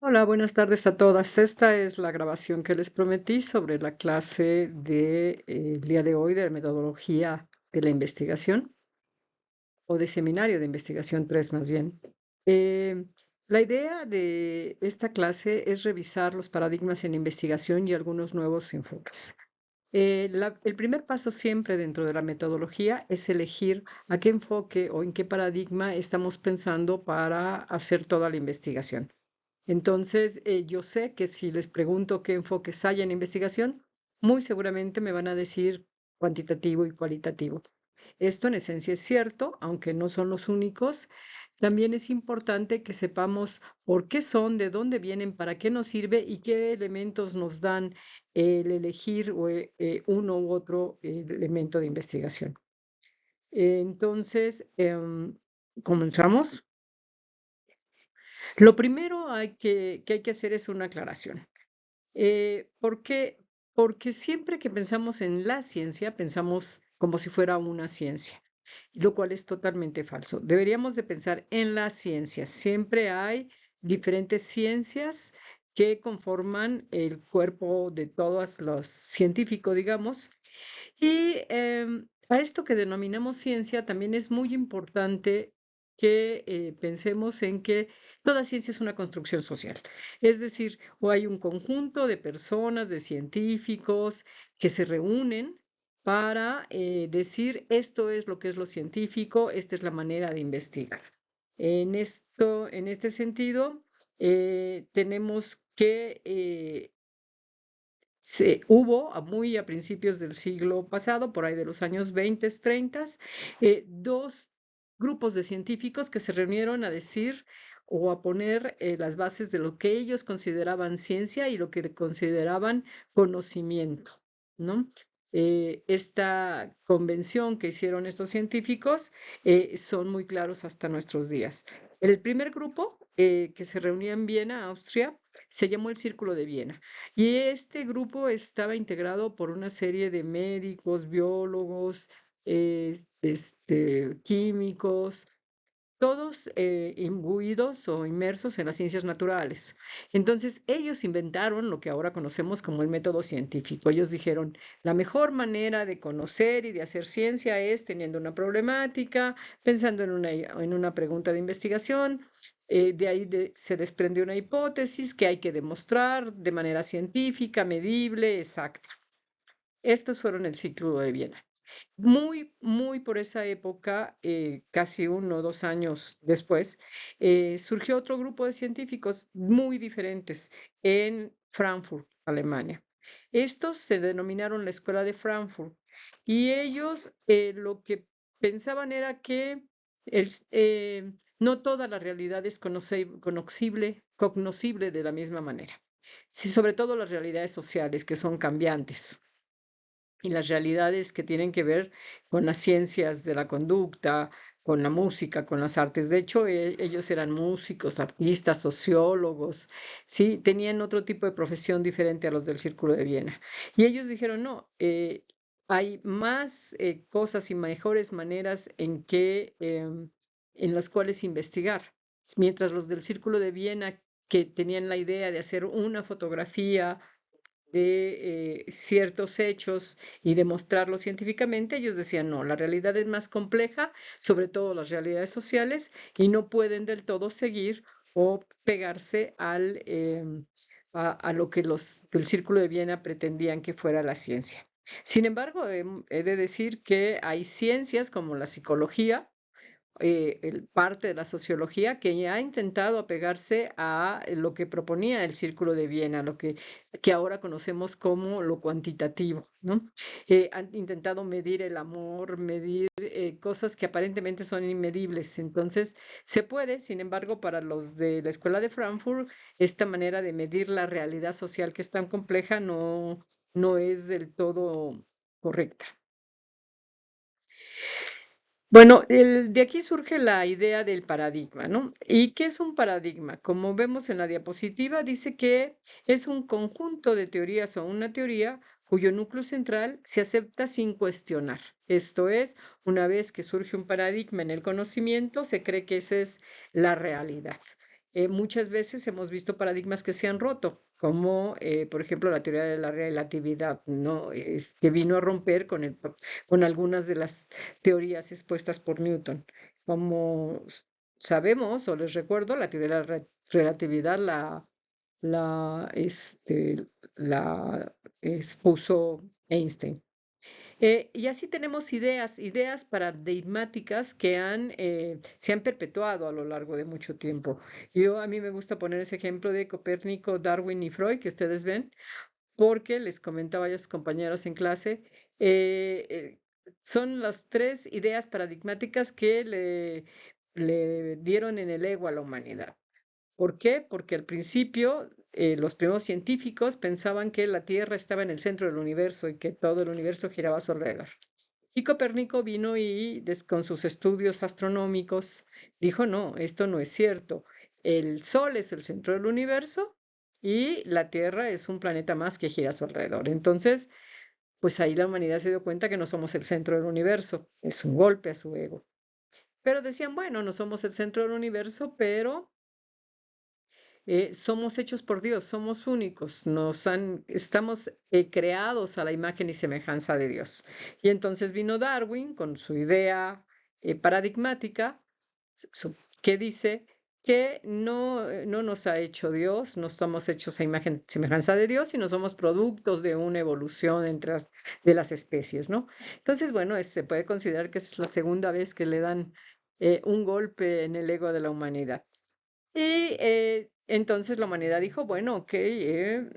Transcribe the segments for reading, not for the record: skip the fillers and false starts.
Hola, buenas tardes a todas. Esta es la grabación que les prometí sobre la clase el día de hoy de metodología de la investigación o de seminario de investigación 3 más bien. Eh, la idea de esta clase es revisar los paradigmas en investigación y algunos nuevos enfoques. El primer paso siempre dentro de la metodología es elegir a qué enfoque o en qué paradigma estamos pensando para hacer toda la investigación. Entonces, yo sé que si les pregunto qué enfoques hay en investigación, muy seguramente me van a decir cuantitativo y cualitativo. Esto en esencia es cierto, aunque no son los únicos. También es importante que sepamos por qué son, de dónde vienen, para qué nos sirve y qué elementos nos dan el elegir uno u otro elemento de investigación. Entonces, comenzamos. Lo primero que hay que hacer es una aclaración. ¿Por qué? Porque siempre que pensamos en la ciencia, pensamos como si fuera una ciencia, lo cual es totalmente falso. Deberíamos de pensar en la ciencia. Siempre hay diferentes ciencias que conforman el cuerpo de todos los científicos, digamos, y a esto que denominamos ciencia también es muy importante que pensemos en que toda ciencia es una construcción social. Es decir, o hay un conjunto de personas, de científicos que se reúnen para decir esto es lo que es lo científico, esta es la manera de investigar. En este sentido, tenemos que hubo muy a principios del siglo pasado, por ahí de los años 20, 30, dos grupos de científicos que se reunieron a decir o a poner las bases de lo que ellos consideraban ciencia y lo que consideraban conocimiento, ¿no? Esta convención que hicieron estos científicos son muy claros hasta nuestros días. El primer grupo que se reunía en Viena, Austria, se llamó el Círculo de Viena. Y este grupo estaba integrado por una serie de médicos, biólogos, químicos, todos imbuidos o inmersos en las ciencias naturales. Entonces, ellos inventaron lo que ahora conocemos como el método científico. Ellos dijeron, la mejor manera de conocer y de hacer ciencia es teniendo una problemática, pensando en una pregunta de investigación. Se desprende una hipótesis que hay que demostrar de manera científica, medible, exacta. Estos fueron el ciclo de Viena. Muy por esa época, casi 1 o 2 años después, surgió otro grupo de científicos muy diferentes en Frankfurt, Alemania. Estos se denominaron la Escuela de Frankfurt y ellos lo que pensaban era que no toda la realidad es cognoscible de la misma manera. Sí, sobre todo las realidades sociales que son cambiantes y las realidades que tienen que ver con las ciencias de la conducta, con la música, con las artes. De hecho, ellos eran músicos, artistas, sociólogos, sí, tenían otro tipo de profesión diferente a los del Círculo de Viena. Y ellos dijeron, no, hay más cosas y mejores maneras en las cuales investigar. Mientras los del Círculo de Viena, que tenían la idea de hacer una fotografía de ciertos hechos y demostrarlos científicamente, ellos decían, no, la realidad es más compleja, sobre todo las realidades sociales, y no pueden del todo seguir o pegarse a lo que los del Círculo de Viena pretendían que fuera la ciencia. Sin embargo, he de decir que hay ciencias como la psicología, parte de la sociología que ya ha intentado apegarse a lo que proponía el Círculo de Viena, que ahora conocemos como lo cuantitativo, ¿no? Han intentado medir el amor, medir cosas que aparentemente son inmedibles. Entonces, se puede, sin embargo, para los de la Escuela de Frankfurt, esta manera de medir la realidad social que es tan compleja no es del todo correcta. Bueno, de aquí surge la idea del paradigma, ¿no? ¿Y qué es un paradigma? Como vemos en la diapositiva, dice que es un conjunto de teorías o una teoría cuyo núcleo central se acepta sin cuestionar. Esto es, una vez que surge un paradigma en el conocimiento, se cree que esa es la realidad. muchas veces hemos visto paradigmas que se han roto, como por ejemplo la teoría de la relatividad, ¿no? Que vino a romper con algunas de las teorías expuestas por Newton. Como sabemos, o les recuerdo, la teoría de la relatividad la, este, la expuso Einstein. Y así tenemos ideas paradigmáticas que se han perpetuado a lo largo de mucho tiempo. A mí me gusta poner ese ejemplo de Copérnico, Darwin y Freud, que ustedes ven, porque les comentaba a los compañeros en clase, eh, eh, son las tres ideas paradigmáticas que le dieron en el ego a la humanidad. ¿Por qué? Porque al principio los primeros científicos pensaban que la Tierra estaba en el centro del universo y que todo el universo giraba a su alrededor. Y Copérnico vino y con sus estudios astronómicos dijo, no, esto no es cierto. El Sol es el centro del universo y la Tierra es un planeta más que gira a su alrededor. Entonces, pues ahí la humanidad se dio cuenta que no somos el centro del universo. Es un golpe a su ego. Pero decían, bueno, no somos el centro del universo, pero somos hechos por Dios, somos únicos, estamos creados a la imagen y semejanza de Dios. Y entonces vino Darwin con su idea paradigmática que dice que no nos ha hecho Dios, no somos hechos a imagen y semejanza de Dios, sino somos productos de una evolución de las especies, ¿no? Entonces, bueno, se puede considerar que es la segunda vez que le dan un golpe en el ego de la humanidad. Y entonces la humanidad dijo, bueno, ok,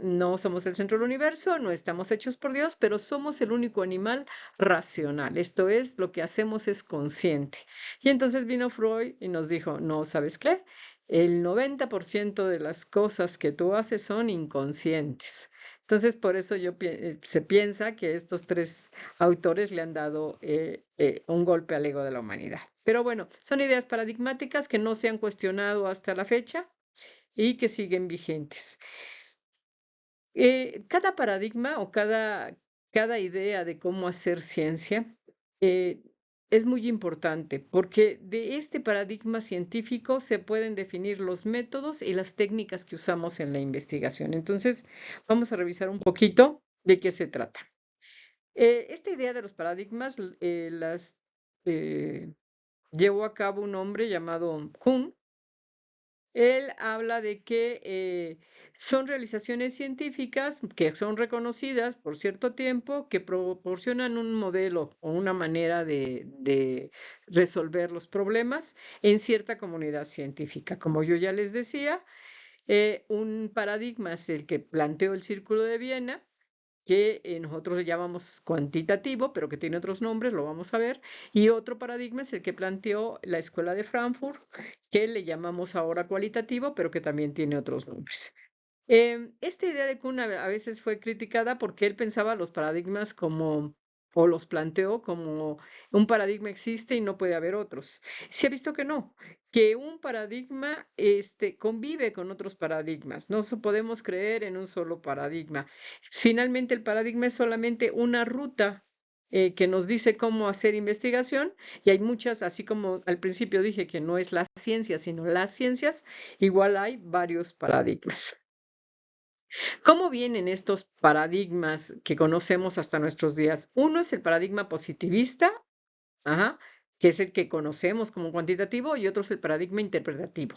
no somos el centro del universo, no estamos hechos por Dios, pero somos el único animal racional. Esto es, lo que hacemos es consciente. Y entonces vino Freud y nos dijo, no, ¿sabes qué? El 90% de las cosas que tú haces son inconscientes. Entonces, por eso se piensa que estos tres autores le han dado un golpe al ego de la humanidad. Pero bueno, son ideas paradigmáticas que no se han cuestionado hasta la fecha y que siguen vigentes. Cada paradigma o cada idea de cómo hacer ciencia eh, es muy importante porque de este paradigma científico se pueden definir los métodos y las técnicas que usamos en la investigación. Entonces, vamos a revisar un poquito de qué se trata. Esta idea de los paradigmas las llevó a cabo un hombre llamado Kuhn. Él habla de que son realizaciones científicas que son reconocidas por cierto tiempo, que proporcionan un modelo o una manera de resolver los problemas en cierta comunidad científica. Como yo ya les decía, un paradigma es el que planteó el Círculo de Viena, que nosotros le llamamos cuantitativo, pero que tiene otros nombres, lo vamos a ver. Y otro paradigma es el que planteó la Escuela de Frankfurt, que le llamamos ahora cualitativo, pero que también tiene otros nombres. Esta idea de Kuhn a veces fue criticada porque él pensaba los paradigmas o los planteó como un paradigma existe y no puede haber otros. Se ha visto que no, que un paradigma convive con otros paradigmas. No podemos creer en un solo paradigma. Finalmente, el paradigma es solamente una ruta que nos dice cómo hacer investigación y hay muchas, así como al principio dije que no es la ciencia, sino las ciencias, igual hay varios paradigmas. ¿Cómo vienen estos paradigmas que conocemos hasta nuestros días? Uno es el paradigma positivista, ajá, que es el que conocemos como cuantitativo, y otro es el paradigma interpretativo.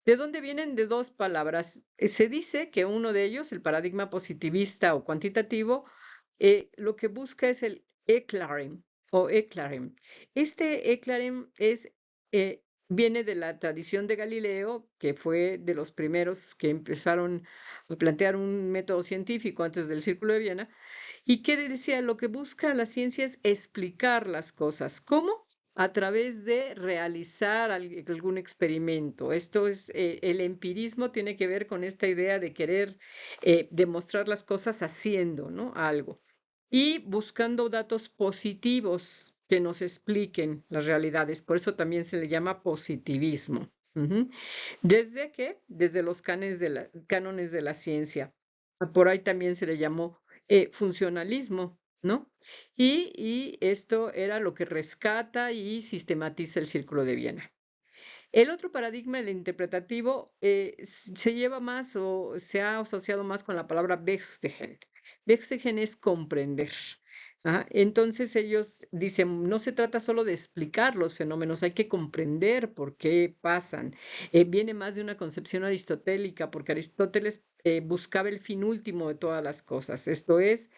¿De dónde vienen? De dos palabras. Se dice que uno de ellos, el paradigma positivista o cuantitativo, lo que busca es el eclairing o eclairing. Este eclairing viene de la tradición de Galileo, que fue de los primeros que empezaron a plantear un método científico antes del Círculo de Viena, y que decía, lo que busca la ciencia es explicar las cosas. ¿Cómo? A través de realizar algún experimento. Esto es, el empirismo tiene que ver con esta idea de querer demostrar las cosas haciendo, ¿no? Algo. Y buscando datos positivos que nos expliquen las realidades. Por eso también se le llama positivismo. ¿Desde qué? Desde los cánones de la ciencia. Por ahí también se le llamó funcionalismo, ¿no? Y esto era lo que rescata y sistematiza el Círculo de Viena. El otro paradigma, el interpretativo, se lleva más o se ha asociado más con la palabra Wegstehen. Wegstehen es comprender. Entonces ellos dicen, no se trata solo de explicar los fenómenos, hay que comprender por qué pasan. Viene más de una concepción aristotélica, porque Aristóteles buscaba el fin último de todas las cosas, esto es,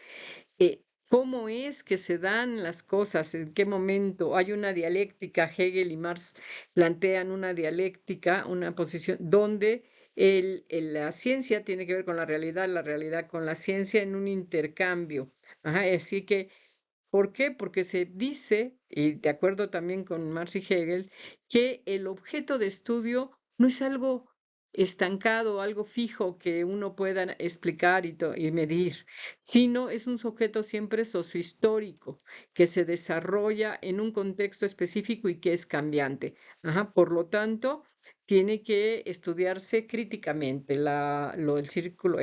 cómo es que se dan las cosas, en qué momento hay una dialéctica. Hegel y Marx plantean una dialéctica, una posición donde la ciencia tiene que ver con la realidad con la ciencia en un intercambio. Así que, ¿por qué? Porque se dice, y de acuerdo también con Marx y Hegel, que el objeto de estudio no es algo estancado, algo fijo que uno pueda explicar y medir, sino es un sujeto siempre sociohistórico que se desarrolla en un contexto específico y que es cambiante. Por lo tanto, tiene que estudiarse críticamente. El círculo,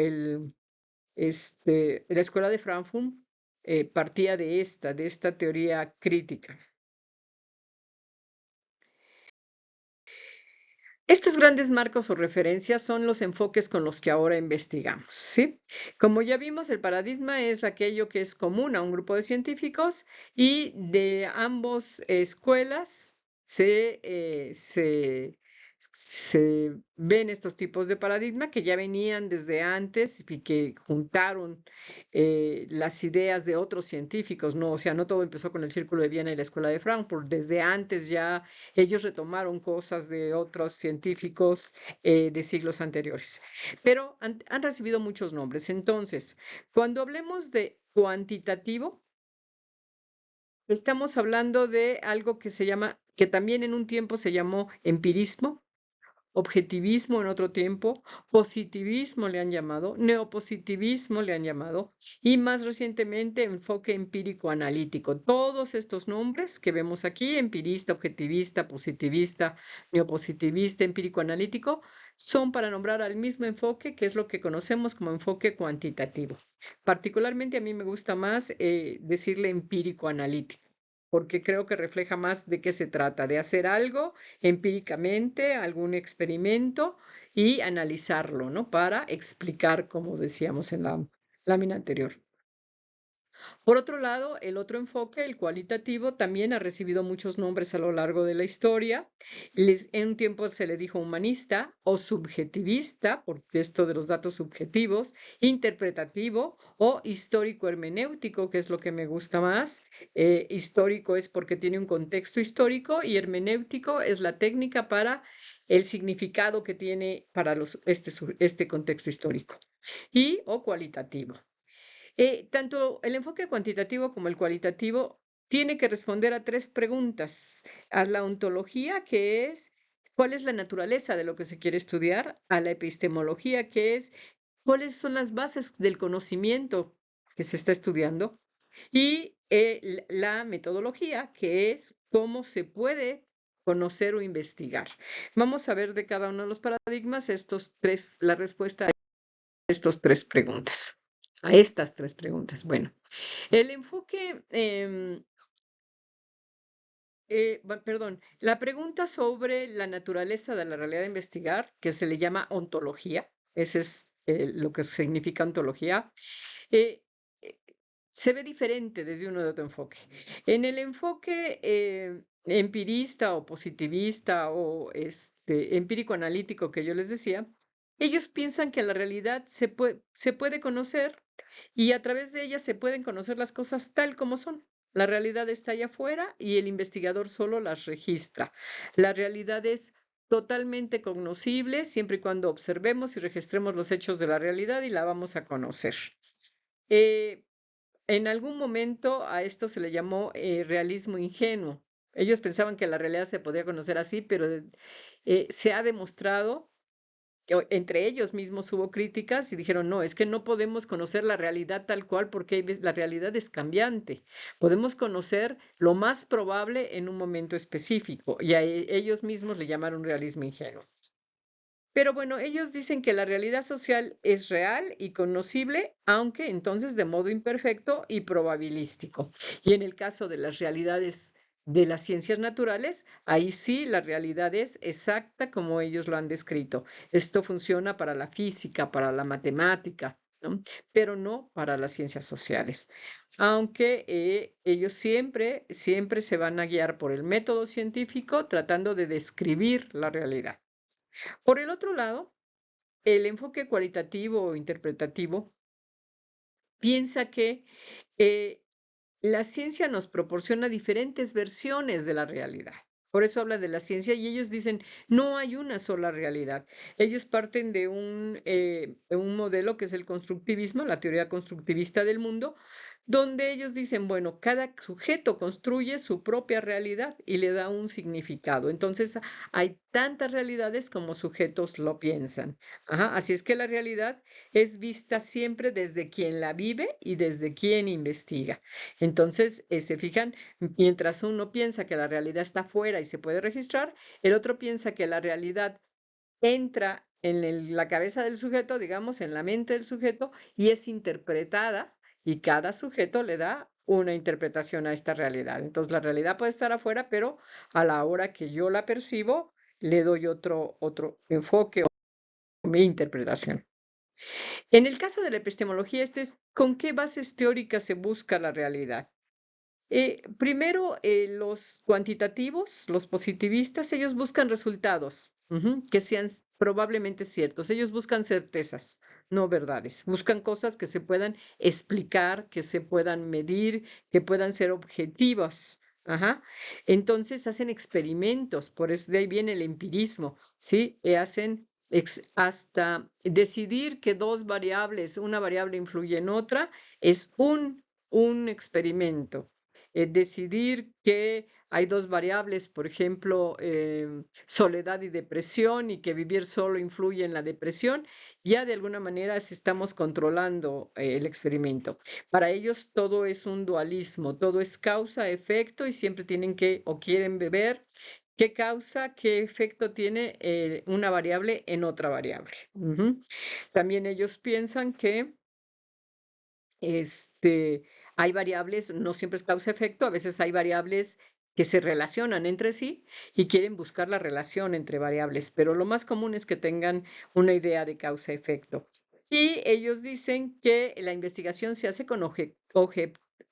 la escuela de Frankfurt partía de esta teoría crítica. Estos grandes marcos o referencias son los enfoques con los que ahora investigamos, ¿sí? Como ya vimos, el paradigma es aquello que es común a un grupo de científicos y de ambas escuelas se ven estos tipos de paradigma que ya venían desde antes y que juntaron las ideas de otros científicos, ¿no? O sea, no todo empezó con el Círculo de Viena y la Escuela de Frankfurt, desde antes ya ellos retomaron cosas de otros científicos de siglos anteriores, pero han recibido muchos nombres. Entonces, cuando hablemos de cuantitativo, estamos hablando de algo que se llama, que también en un tiempo se llamó empirismo, objetivismo en otro tiempo, positivismo le han llamado, neopositivismo le han llamado, y más recientemente enfoque empírico analítico. Todos estos nombres que vemos aquí, empirista, objetivista, positivista, neopositivista, empírico analítico, son para nombrar al mismo enfoque, que es lo que conocemos como enfoque cuantitativo. Particularmente a mí me gusta más decirle empírico analítico, porque creo que refleja más de qué se trata, de hacer algo empíricamente, algún experimento y analizarlo, ¿no? Para explicar, como decíamos en la lámina anterior. Por otro lado, el otro enfoque, el cualitativo, también ha recibido muchos nombres a lo largo de la historia. En un tiempo se le dijo humanista o subjetivista, porque esto de los datos subjetivos, interpretativo o histórico hermenéutico, que es lo que me gusta más. Histórico es porque tiene un contexto histórico y hermenéutico es la técnica para el significado que tiene para este contexto histórico. Y o cualitativo. Tanto el enfoque cuantitativo como el cualitativo tiene que responder a tres preguntas. A la ontología, que es cuál es la naturaleza de lo que se quiere estudiar; a la epistemología, que es cuáles son las bases del conocimiento que se está estudiando; y la metodología, que es cómo se puede conocer o investigar. Vamos a ver de cada uno de los paradigmas la respuesta a estas tres preguntas. Bueno, el enfoque, perdón, la pregunta sobre la naturaleza de la realidad a investigar, que se le llama ontología, ese es lo que significa ontología, eh, eh, se ve diferente desde uno de otro enfoque. En el enfoque empirista o positivista o empírico analítico que yo les decía, ellos piensan que la realidad se puede conocer y a través de ella se pueden conocer las cosas tal como son. La realidad está allá afuera y el investigador solo las registra. La realidad es totalmente cognoscible siempre y cuando observemos y registremos los hechos de la realidad y la vamos a conocer. En algún momento a esto se le llamó realismo ingenuo. Ellos pensaban que la realidad se podía conocer así, pero se ha demostrado entre ellos mismos hubo críticas y dijeron, no, es que no podemos conocer la realidad tal cual porque la realidad es cambiante. Podemos conocer lo más probable en un momento específico y a ellos mismos le llamaron realismo ingenuo. Pero bueno, ellos dicen que la realidad social es real y conocible, aunque entonces de modo imperfecto y probabilístico. Y en el caso de las realidades de las ciencias naturales, ahí sí la realidad es exacta como ellos lo han descrito. Esto funciona para la física, para la matemática, ¿no? Pero no para las ciencias sociales. Aunque ellos siempre, siempre se van a guiar por el método científico tratando de describir la realidad. Por el otro lado, el enfoque cualitativo o interpretativo piensa que eh, la ciencia nos proporciona diferentes versiones de la realidad. Por eso habla de la ciencia y ellos dicen, no hay una sola realidad. Ellos parten de un modelo que es el constructivismo, la teoría constructivista del mundo, donde ellos dicen, bueno, cada sujeto construye su propia realidad y le da un significado. Entonces, hay tantas realidades como sujetos lo piensan. Ajá, así es que la realidad es vista siempre desde quien la vive y desde quien investiga. Entonces, se fijan, mientras uno piensa que la realidad está fuera y se puede registrar, el otro piensa que la realidad entra en la cabeza del sujeto, digamos, en la mente del sujeto, y es interpretada, y cada sujeto le da una interpretación a esta realidad. Entonces, la realidad puede estar afuera, pero a la hora que yo la percibo, le doy otro enfoque o mi interpretación. En el caso de la epistemología, este es con qué bases teóricas se busca la realidad. Primero, los cuantitativos, los positivistas, ellos buscan resultados que sean probablemente ciertos. Ellos buscan certezas, no verdades. Buscan cosas que se puedan explicar, que se puedan medir, que puedan ser objetivas. Ajá. Entonces hacen experimentos, por eso de ahí viene el empirismo, ¿sí? Hacen hasta decidir que dos variables, una variable influye en otra, es un experimento. Decidir que hay dos variables, por ejemplo, soledad y depresión, y que vivir solo influye en la depresión, ya de alguna manera estamos controlando el experimento. Para ellos todo es un dualismo, todo es causa, efecto, y siempre tienen que o quieren ver qué causa, qué efecto tiene una variable en otra variable. También ellos piensan que este, hay variables, no siempre es causa-efecto, a veces hay variables que se relacionan entre sí y quieren buscar la relación entre variables, pero lo más común es que tengan una idea de causa-efecto. Y ellos dicen que la investigación se hace con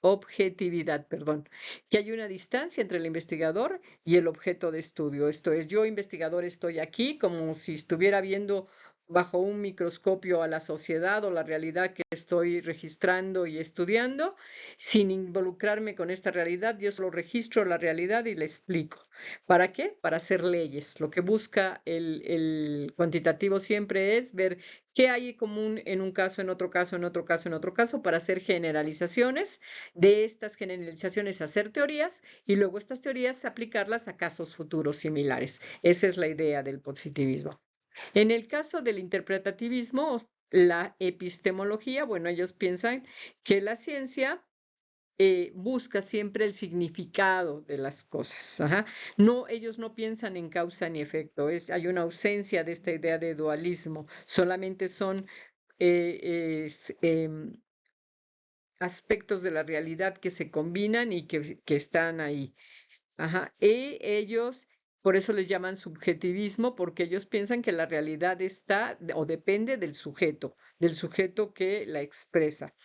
objetividad, perdón, que hay una distancia entre el investigador y el objeto de estudio. Esto es, yo investigador estoy aquí como si estuviera viendo bajo un microscopio a la sociedad o la realidad que estoy registrando y estudiando, sin involucrarme con esta realidad. Yo solo registro la realidad y la explico. ¿Para qué? Para hacer leyes. Lo que busca el cuantitativo siempre es ver qué hay en común en un caso, en otro caso, en otro caso, en otro caso, para hacer generalizaciones. De estas generalizaciones hacer teorías y luego estas teorías aplicarlas a casos futuros similares. Esa es la idea del positivismo. En el caso del interpretativismo, la epistemología, bueno, ellos piensan que la ciencia busca siempre el significado de las cosas. Ajá. No, ellos no piensan en causa ni efecto. Hay una ausencia de esta idea de dualismo. Solamente son aspectos de la realidad que se combinan y que están ahí. Ajá. Y ellos, por eso les llaman subjetivismo, porque ellos piensan que la realidad está o depende del sujeto que la expresa.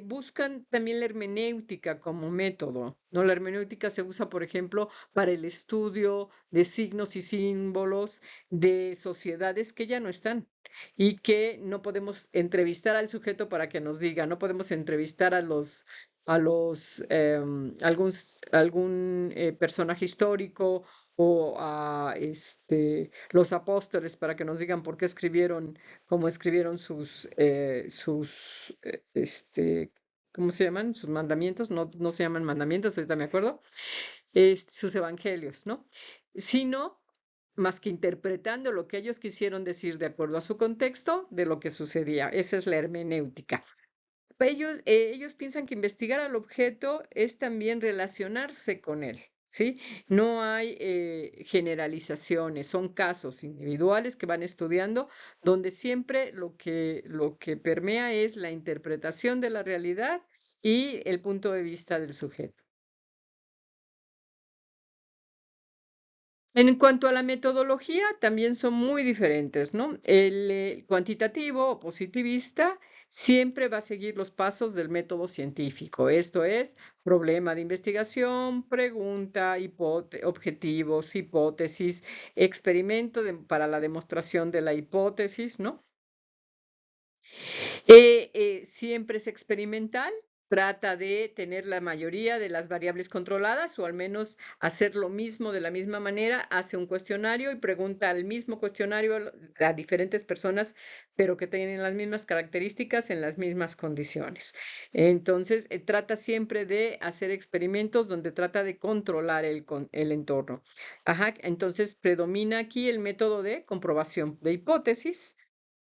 Buscan también la hermenéutica como método, ¿no? La hermenéutica se usa, por ejemplo, para el estudio de signos y símbolos de sociedades que ya no están y que no podemos entrevistar al sujeto para que nos diga, no podemos entrevistar algún personaje histórico o a los apóstoles para que nos digan por qué escribieron, cómo escribieron ¿cómo se llaman? Sus mandamientos, no, no se llaman mandamientos, ahorita me acuerdo, sus evangelios, ¿no? Sino más que interpretando lo que ellos quisieron decir de acuerdo a su contexto de lo que sucedía. Esa es la hermenéutica. Ellos piensan que investigar al objeto es también relacionarse con él, ¿sí? No hay generalizaciones, son casos individuales que van estudiando, donde siempre lo que permea es la interpretación de la realidad y el punto de vista del sujeto. En cuanto a la metodología, también son muy diferentes, ¿no? El cuantitativo o positivista siempre va a seguir los pasos del método científico. Esto es, problema de investigación, pregunta, objetivos, hipótesis, experimento para la demostración de la hipótesis, ¿no? Siempre es experimental, trata de tener la mayoría de las variables controladas o al menos hacer lo mismo de la misma manera, hace un cuestionario y pregunta al mismo cuestionario a diferentes personas, pero que tienen las mismas características en las mismas condiciones. Entonces, trata siempre de hacer experimentos donde trata de controlar el entorno. Ajá, entonces predomina aquí el método de comprobación de hipótesis.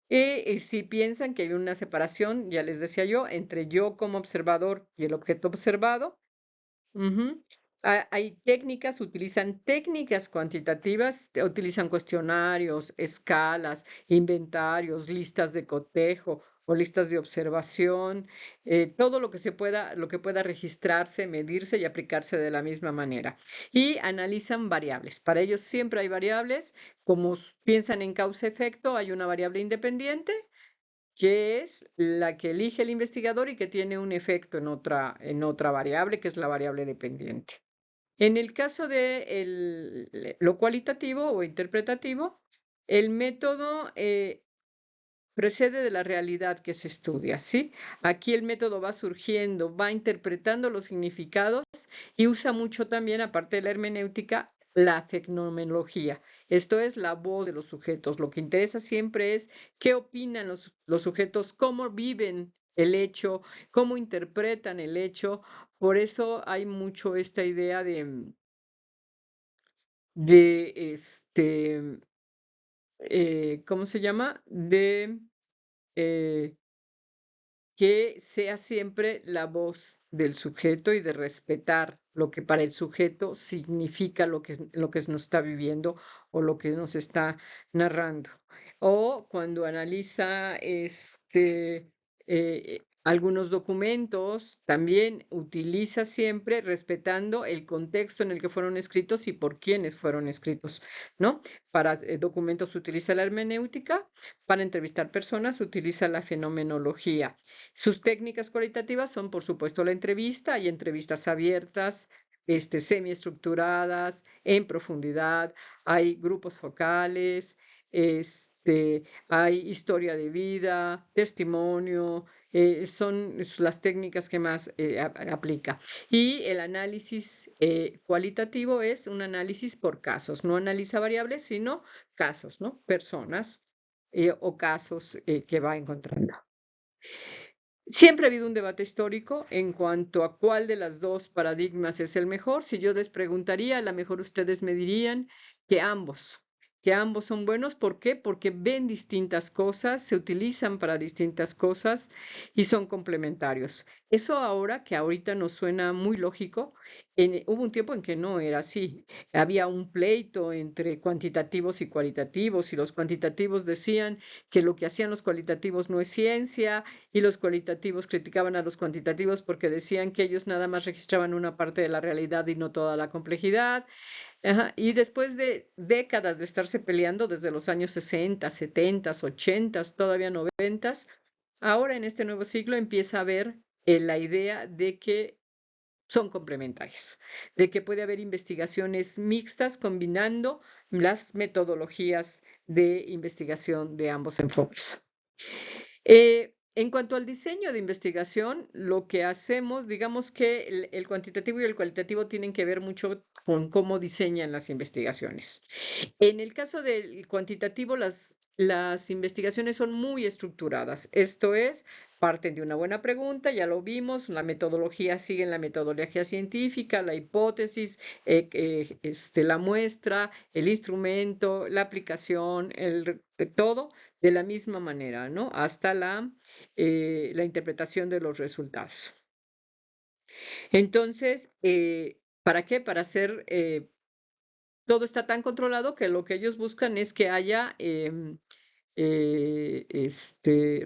Y si piensan que hay una separación, ya les decía yo, entre yo como observador y el objeto observado. Ujú. Hay técnicas, utilizan técnicas cuantitativas, utilizan cuestionarios, escalas, inventarios, listas de cotejo o listas de observación, todo lo que pueda registrarse, medirse y aplicarse de la misma manera. Y analizan variables. Para ellos siempre hay variables, como piensan en causa-efecto, hay una variable independiente que es la que elige el investigador y que tiene un efecto en otra variable, que es la variable dependiente. En el caso de lo cualitativo o interpretativo, el método precede de la realidad que se estudia, ¿sí? Aquí el método va surgiendo, va interpretando los significados y usa mucho también, aparte de la hermenéutica, la fenomenología. Esto es la voz de los sujetos. Lo que interesa siempre es qué opinan los sujetos, cómo viven el hecho, cómo interpretan el hecho. Por eso hay mucho esta idea de ¿cómo se llama? De eh, que sea siempre la voz del sujeto y de respetar lo que para el sujeto significa lo que nos está viviendo o lo que nos está narrando. O cuando analiza algunos documentos, también utiliza siempre respetando el contexto en el que fueron escritos y por quiénes fueron escritos, ¿no? Para documentos utiliza la hermenéutica, para entrevistar personas utiliza la fenomenología. Sus técnicas cualitativas son, por supuesto, la entrevista. Hay entrevistas abiertas, semiestructuradas, en profundidad. Hay grupos focales, hay historia de vida, testimonio. Son las técnicas que más aplica. Y el análisis cualitativo es un análisis por casos. No analiza variables, sino casos, ¿no? Personas o casos que va encontrando. Siempre ha habido un debate histórico en cuanto a cuál de las dos paradigmas es el mejor. Si yo les preguntaría, a lo mejor ustedes me dirían que ambos son buenos. ¿Por qué? Porque ven distintas cosas, se utilizan para distintas cosas y son complementarios. Eso ahora, que ahorita nos suena muy lógico, hubo un tiempo en que no era así. Había un pleito entre cuantitativos y cualitativos y los cuantitativos decían que lo que hacían los cualitativos no es ciencia y los cualitativos criticaban a los cuantitativos porque decían que ellos nada más registraban una parte de la realidad y no toda la complejidad. Ajá, y después de décadas de estarse peleando desde los años 60, 70, 80, todavía 90, ahora en este nuevo siglo empieza a haber la idea de que son complementarias, de que puede haber investigaciones mixtas combinando las metodologías de investigación de ambos enfoques. En cuanto al diseño de investigación, lo que hacemos, digamos que el cuantitativo y el cualitativo tienen que ver mucho con cómo diseñan las investigaciones. En el caso del cuantitativo, las investigaciones son muy estructuradas. Esto es, parten de una buena pregunta, ya lo vimos, la metodología sigue la metodología científica, la hipótesis, la muestra, el instrumento, la aplicación, todo de la misma manera, ¿no? Hasta la interpretación de los resultados. Entonces, ¿para qué? Para hacer, todo está tan controlado que lo que ellos buscan es que haya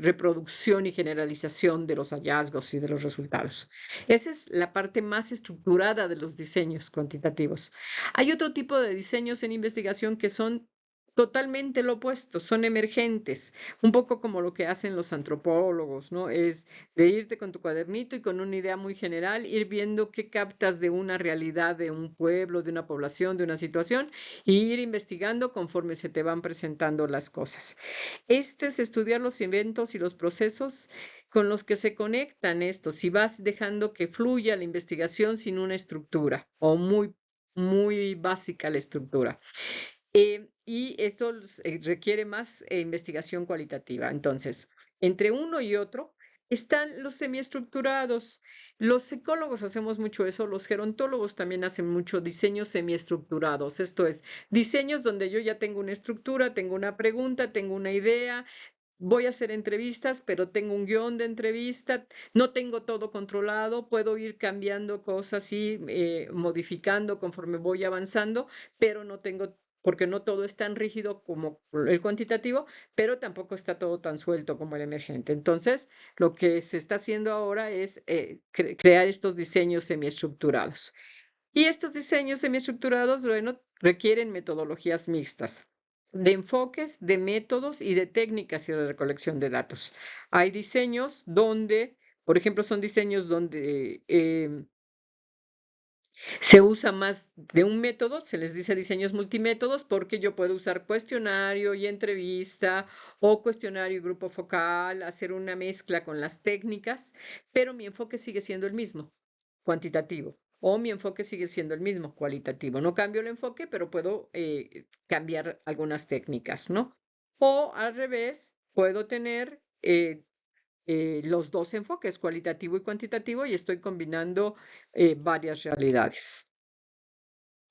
reproducción y generalización de los hallazgos y de los resultados. Esa es la parte más estructurada de los diseños cuantitativos. Hay otro tipo de diseños en investigación que son totalmente lo opuesto, son emergentes, un poco como lo que hacen los antropólogos, ¿no? Es de irte con tu cuadernito y con una idea muy general, ir viendo qué captas de una realidad de un pueblo, de una población, de una situación, y ir investigando conforme se te van presentando las cosas. Este es estudiar los eventos y los procesos con los que se conectan estos, si vas dejando que fluya la investigación sin una estructura o muy básica la estructura. Y esto requiere más investigación cualitativa. Entonces, entre uno y otro están los semiestructurados. Los psicólogos hacemos mucho eso, los gerontólogos también hacen mucho diseños semiestructurados. Esto es, diseños donde yo ya tengo una estructura, tengo una pregunta, tengo una idea, voy a hacer entrevistas, pero tengo un guión de entrevista, no tengo todo controlado, puedo ir cambiando cosas y modificando conforme voy avanzando, pero no tengo, porque no todo es tan rígido como el cuantitativo, pero tampoco está todo tan suelto como el emergente. Entonces, lo que se está haciendo ahora es crear estos diseños semiestructurados. Y estos diseños semiestructurados, bueno, requieren metodologías mixtas de enfoques, de métodos y de técnicas y de recolección de datos. Hay diseños donde, por ejemplo, son diseños donde se usa más de un método, se les dice diseños multimétodos, porque yo puedo usar cuestionario y entrevista o cuestionario y grupo focal, hacer una mezcla con las técnicas, pero mi enfoque sigue siendo el mismo, cuantitativo. O mi enfoque sigue siendo el mismo, cualitativo. No cambio el enfoque, pero puedo cambiar algunas técnicas, ¿no? O al revés, puedo tener los dos enfoques, cualitativo y cuantitativo, y estoy combinando varias realidades.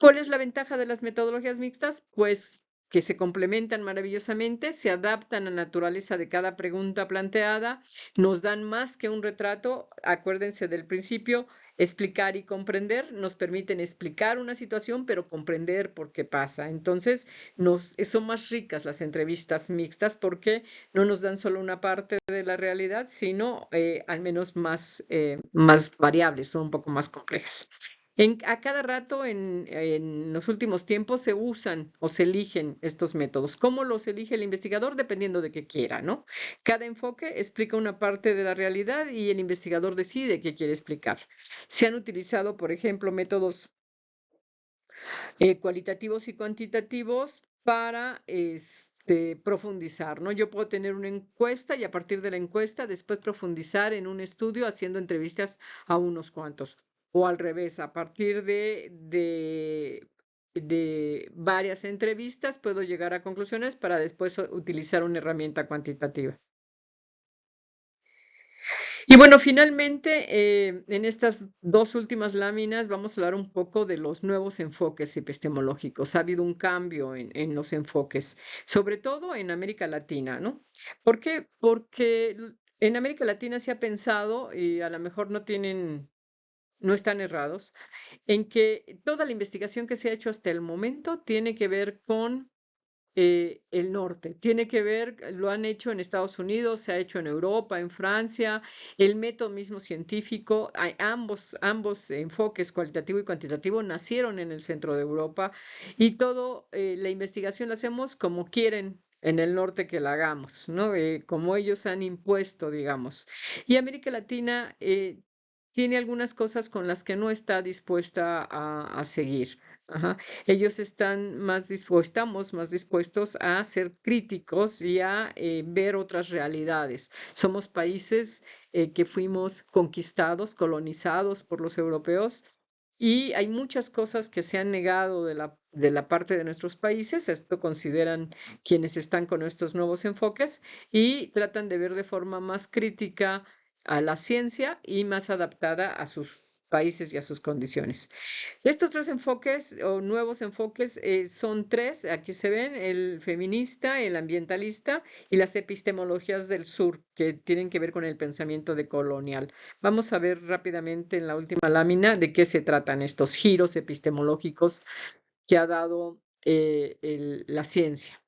¿Cuál es la ventaja de las metodologías mixtas? Pues que se complementan maravillosamente, se adaptan a la naturaleza de cada pregunta planteada, nos dan más que un retrato, acuérdense del principio, explicar y comprender, nos permiten explicar una situación, pero comprender por qué pasa. Entonces, son más ricas las entrevistas mixtas porque no nos dan solo una parte de la realidad, sino al menos más variables, son un poco más complejas. A cada rato en los últimos tiempos se usan o se eligen estos métodos. ¿Cómo los elige el investigador? Dependiendo de qué quiera, ¿no? Cada enfoque explica una parte de la realidad y el investigador decide qué quiere explicar. Se han utilizado, por ejemplo, métodos cualitativos y cuantitativos para profundizar, ¿no? Yo puedo tener una encuesta y a partir de la encuesta después profundizar en un estudio haciendo entrevistas a unos cuantos. O al revés, a partir de varias entrevistas puedo llegar a conclusiones para después utilizar una herramienta cuantitativa. Y bueno, finalmente, en estas dos últimas láminas vamos a hablar un poco de los nuevos enfoques epistemológicos. Ha habido un cambio en los enfoques, sobre todo en América Latina, ¿no? ¿Por qué? Porque en América Latina se ha pensado, y a lo mejor no están errados, en que toda la investigación que se ha hecho hasta el momento tiene que ver con el norte. Tiene que ver, lo han hecho en Estados Unidos, se ha hecho en Europa, en Francia, el método mismo científico, ambos enfoques cualitativo y cuantitativo nacieron en el centro de Europa y todo la investigación la hacemos como quieren en el norte que la hagamos, ¿no? Como ellos han impuesto, digamos. Y América Latina tiene algunas cosas con las que no está dispuesta a seguir. Ajá. Ellos estamos más dispuestos a ser críticos y a ver otras realidades. Somos países que fuimos conquistados, colonizados por los europeos y hay muchas cosas que se han negado de la parte de nuestros países. Esto consideran quienes están con estos nuevos enfoques y tratan de ver de forma más crítica a la ciencia y más adaptada a sus países y a sus condiciones. Estos tres enfoques o nuevos enfoques son tres, aquí se ven, el feminista, el ambientalista y las epistemologías del sur, que tienen que ver con el pensamiento decolonial. Vamos a ver rápidamente en la última lámina de qué se tratan estos giros epistemológicos que ha dado la ciencia.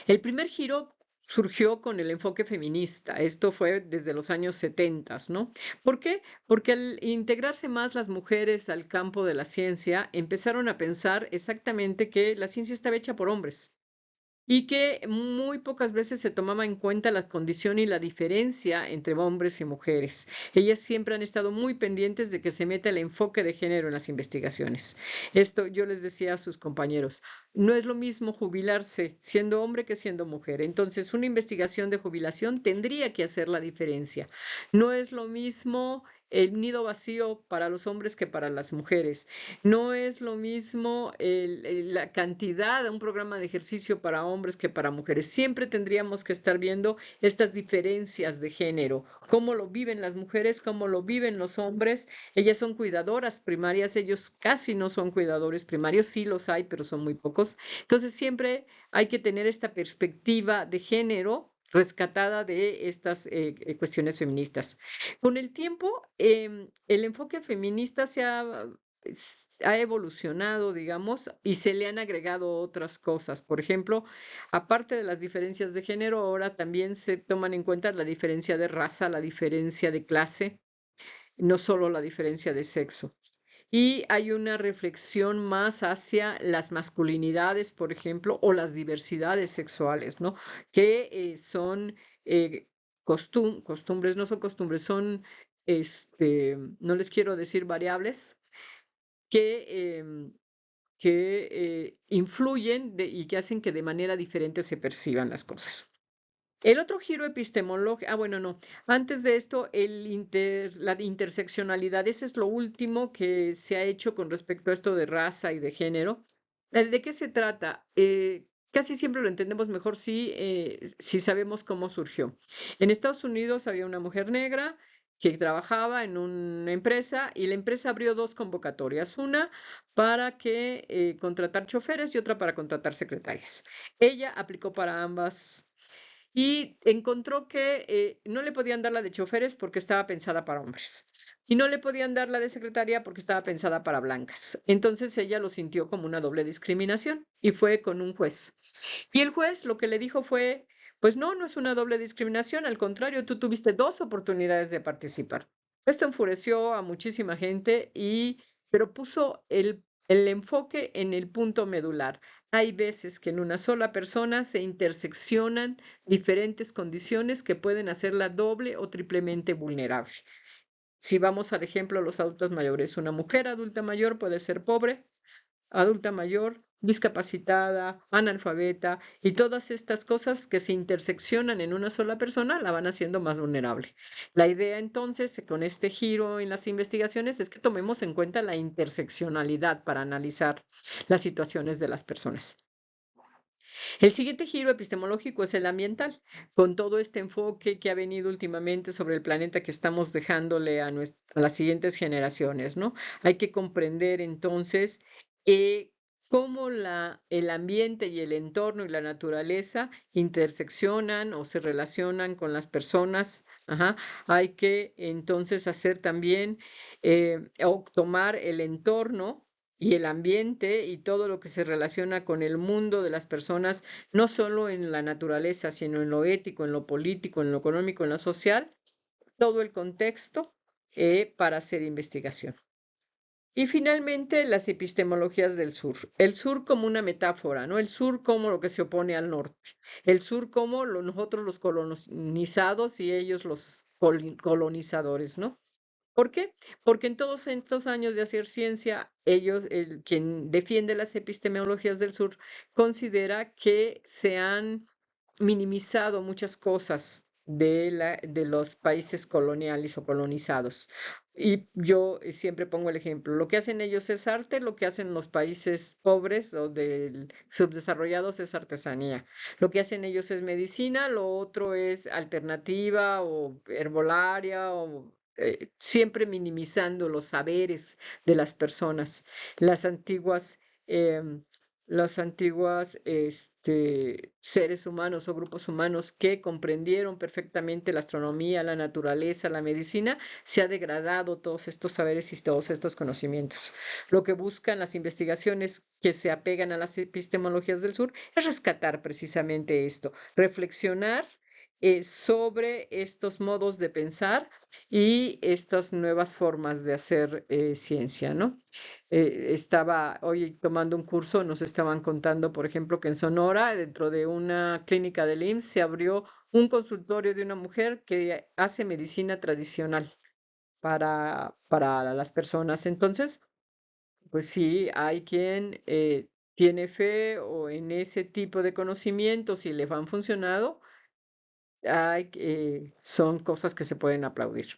El primer giro surgió con el enfoque feminista. Esto fue desde los años 70, ¿no? ¿Por qué? Porque al integrarse más las mujeres al campo de la ciencia, empezaron a pensar exactamente que la ciencia estaba hecha por hombres y que muy pocas veces se tomaba en cuenta la condición y la diferencia entre hombres y mujeres. Ellas siempre han estado muy pendientes de que se meta el enfoque de género en las investigaciones. Esto yo les decía a sus compañeros, no es lo mismo jubilarse siendo hombre que siendo mujer. Entonces, una investigación de jubilación tendría que hacer la diferencia. No es lo mismo el nido vacío para los hombres que para las mujeres. No es lo mismo la cantidad de un programa de ejercicio para hombres que para mujeres. Siempre tendríamos que estar viendo estas diferencias de género, cómo lo viven las mujeres, cómo lo viven los hombres. Ellas son cuidadoras primarias, ellos casi no son cuidadores primarios, sí los hay, pero son muy pocos. Entonces siempre hay que tener esta perspectiva de género rescatada de estas cuestiones feministas. Con el tiempo, el enfoque feminista ha evolucionado, digamos, y se le han agregado otras cosas. Por ejemplo, aparte de las diferencias de género, ahora también se toman en cuenta la diferencia de raza, la diferencia de clase, no solo la diferencia de sexo. Y hay una reflexión más hacia las masculinidades, por ejemplo, o las diversidades sexuales, ¿no? Que son costumbres, no son costumbres, son, no les quiero decir variables, que, influyen y que hacen que de manera diferente se perciban las cosas. El otro giro epistemológico, bueno, no, antes de esto, la interseccionalidad, ese es lo último que se ha hecho con respecto a esto de raza y de género. ¿De qué se trata? Casi siempre lo entendemos mejor si sabemos cómo surgió. En Estados Unidos había una mujer negra que trabajaba en una empresa y la empresa abrió dos convocatorias, una para que contratar choferes y otra para contratar secretarias. Ella aplicó para ambas y encontró que no le podían dar la de choferes porque estaba pensada para hombres y no le podían dar la de secretaria porque estaba pensada para blancas. Entonces ella lo sintió como una doble discriminación y fue con un juez. Y el juez lo que le dijo fue, pues no, no es una doble discriminación, al contrario, tú tuviste dos oportunidades de participar. Esto enfureció a muchísima gente pero puso el enfoque en el punto medular. Hay veces que en una sola persona se interseccionan diferentes condiciones que pueden hacerla doble o triplemente vulnerable. Si vamos al ejemplo de los adultos mayores, una mujer adulta mayor puede ser pobre, adulta mayor, discapacitada, analfabeta, y todas estas cosas que se interseccionan en una sola persona la van haciendo más vulnerable. La idea entonces, con este giro en las investigaciones, es que tomemos en cuenta la interseccionalidad para analizar las situaciones de las personas. El siguiente giro epistemológico es el ambiental, con todo este enfoque que ha venido últimamente sobre el planeta que estamos dejándole a las siguientes generaciones, ¿no? Hay que comprender entonces cómo el ambiente y el entorno y la naturaleza interseccionan o se relacionan con las personas. Ajá. Hay que entonces hacer también o tomar el entorno y el ambiente y todo lo que se relaciona con el mundo de las personas, no solo en la naturaleza, sino en lo ético, en lo político, en lo económico, en lo social, todo el contexto para hacer investigación. Y finalmente, las epistemologías del sur. El sur como una metáfora, ¿no? El sur como lo que se opone al norte. El sur como nosotros los colonizados y ellos los colonizadores, ¿no? ¿Por qué? Porque en todos estos años de hacer ciencia, quien defiende las epistemologías del sur, considera que se han minimizado muchas cosas de los países coloniales o colonizados. Y yo siempre pongo el ejemplo, lo que hacen ellos es arte, lo que hacen los países pobres o subdesarrollados es artesanía. Lo que hacen ellos es medicina, lo otro es alternativa o herbolaria o siempre minimizando los saberes de las personas. Las antiguas, em, las antiguas seres humanos o grupos humanos que comprendieron perfectamente la astronomía, la naturaleza, la medicina, se ha degradado todos estos saberes y todos estos conocimientos. Lo que buscan las investigaciones que se apegan a las epistemologías del sur es rescatar precisamente esto, reflexionar sobre estos modos de pensar y estas nuevas formas de hacer ciencia, ¿no? Estaba hoy tomando un curso, nos estaban contando, por ejemplo, que en Sonora, dentro de una clínica del IMSS, se abrió un consultorio de una mujer que hace medicina tradicional para las personas. Entonces, pues sí, hay quien tiene fe o en ese tipo de conocimientos y le han funcionado, son cosas que se pueden aplaudir.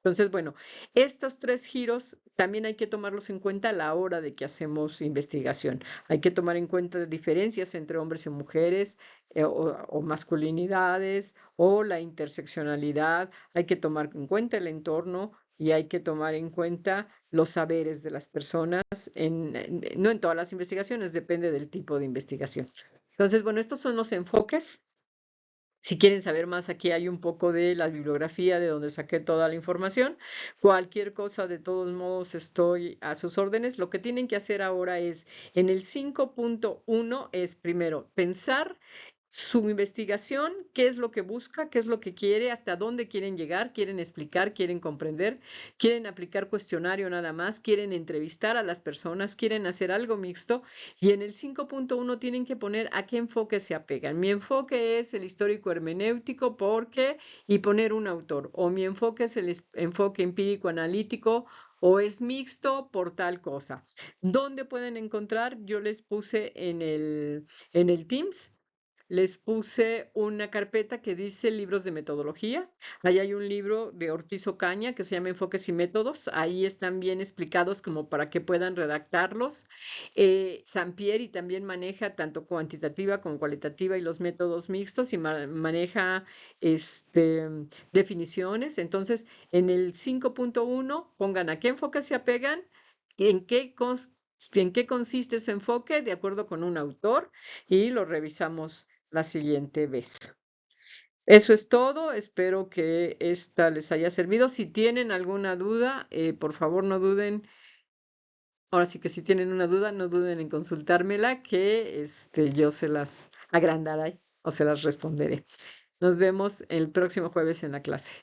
Entonces, bueno, estos tres giros también hay que tomarlos en cuenta a la hora de que hacemos investigación. Hay que tomar en cuenta diferencias entre hombres y mujeres o masculinidades o la interseccionalidad. Hay que tomar en cuenta el entorno y hay que tomar en cuenta los saberes de las personas, no en todas las investigaciones, depende del tipo de investigación. Entonces, bueno, estos son los enfoques. Si quieren saber más, aquí hay un poco de la bibliografía de donde saqué toda la información. Cualquier cosa, de todos modos, estoy a sus órdenes. Lo que tienen que hacer ahora es, en el 5.1, es primero pensar su investigación, qué es lo que busca, qué es lo que quiere, hasta dónde quieren llegar, quieren explicar, quieren comprender, quieren aplicar cuestionario nada más, quieren entrevistar a las personas, quieren hacer algo mixto. Y en el 5.1 tienen que poner a qué enfoque se apegan. Mi enfoque es el histórico hermenéutico porque y poner un autor. O mi enfoque es el enfoque empírico analítico o es mixto por tal cosa. ¿Dónde pueden encontrar? Yo les puse en el Teams. Les puse una carpeta que dice libros de metodología. Ahí hay un libro de Ortiz Ocaña que se llama Enfoques y Métodos. Ahí están bien explicados como para que puedan redactarlos. Sampieri también maneja tanto cuantitativa como cualitativa y los métodos mixtos y maneja definiciones. Entonces, en el 5.1 pongan a qué enfoque se apegan, en qué consiste ese enfoque de acuerdo con un autor y lo revisamos la siguiente vez. Eso es todo, espero que esta les haya servido. Si tienen alguna duda, por favor no duden. Ahora sí que si tienen una duda, no duden en consultármela, que yo se las agrandaré o se las responderé. Nos vemos el próximo jueves en la clase.